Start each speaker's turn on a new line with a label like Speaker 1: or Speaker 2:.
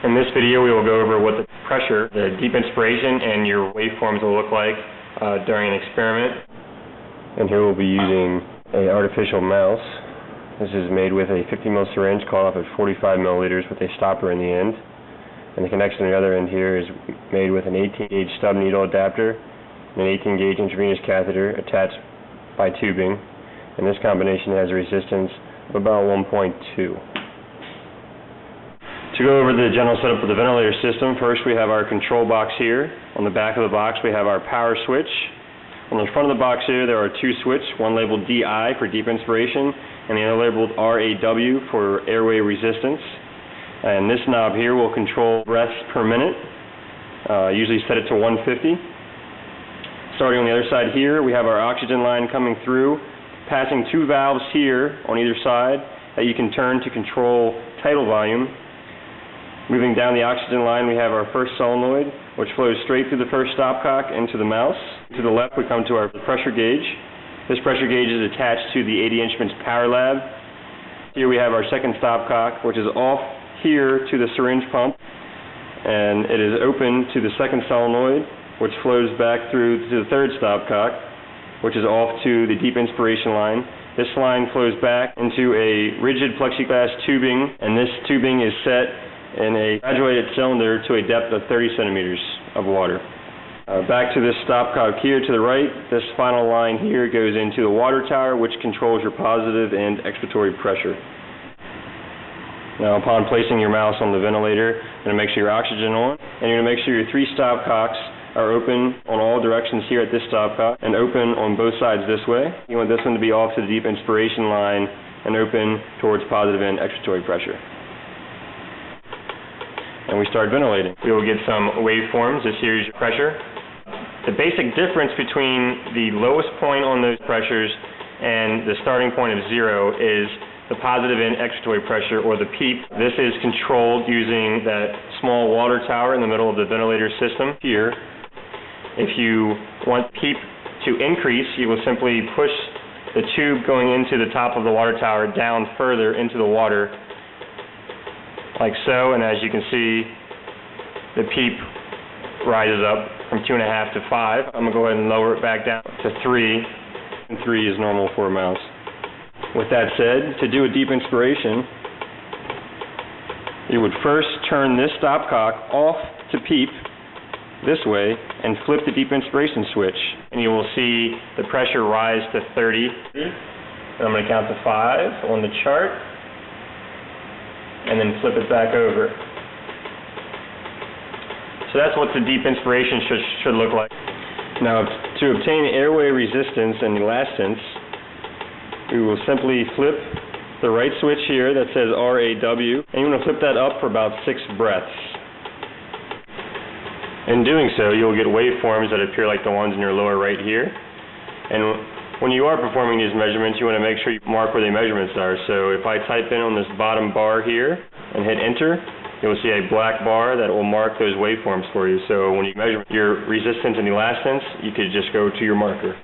Speaker 1: In this video we will go over what the pressure, the deep inspiration, and your waveforms will look like during an experiment. And here we'll be using an artificial mouse. This is made with a 50 ml syringe caught off at 45 milliliters with a stopper in the end. And the connection on the other end here is made with an 18 gauge stub needle adapter and an 18 gauge intravenous catheter attached by tubing. And this combination has a resistance of about 1.2. To go over the general setup of the ventilator system, first we have our control box here. On the back of the box we have our power switch. On the front of the box here there are two switches, one labeled DI for deep inspiration and the other labeled RAW for airway resistance. And this knob here will control breaths per minute, usually set it to 150. Starting on the other side here we have our oxygen line coming through, passing two valves here on either side that you can turn to control tidal volume. Moving down the oxygen line we have our first solenoid, which flows straight through the first stopcock into the mouse. To the left we come to our pressure gauge. This pressure gauge is attached to the 80 instruments power lab. Here we have our second stopcock, which is off here to the syringe pump, and it is open to the second solenoid, which flows back through to the third stopcock, which is off to the deep inspiration line. This line flows back into a rigid plexiglass tubing, and this tubing is set in a graduated cylinder to a depth of 30 centimeters of water. Back to this stopcock here to the right, this final line here goes into the water tower, which controls your positive and expiratory pressure. Now upon placing your mouse on the ventilator, you're going to make sure your oxygen on, and you're going to make sure your three stopcocks are open on all directions here at this stopcock, and open on both sides this way. You want this one to be off to the deep inspiration line and open towards positive and expiratory pressure. And we start ventilating. We will get some waveforms. This here is your pressure. The basic difference between the lowest point on those pressures and the starting point of 0 is the positive and expiratory pressure, or the PEEP. This is controlled using that small water tower in the middle of the ventilator system here. If you want PEEP to increase, you will simply push the tube going into the top of the water tower down further into the water, like so, and as you can see, the PEEP rises up from 2.5 to 5. I'm going to go ahead and lower it back down to 3, and 3 is normal for a mouse. With that said, to do a deep inspiration, you would first turn this stopcock off to PEEP this way and flip the deep inspiration switch, and you will see the pressure rise to 30. And I'm going to count to 5 on the chart, and then flip it back over. So that's what the deep inspiration should look like. Now, to obtain airway resistance and elastance, we will simply flip the right switch here that says RAW, and you want to flip that up for about 6 breaths. In doing so, you'll get waveforms that appear like the ones in your lower right here. And when you are performing these measurements, you want to make sure you mark where the measurements are. So if I type in on this bottom bar here and hit enter, you'll see a black bar that will mark those waveforms for you. So when you measure your resistance and elastance, you could just go to your marker.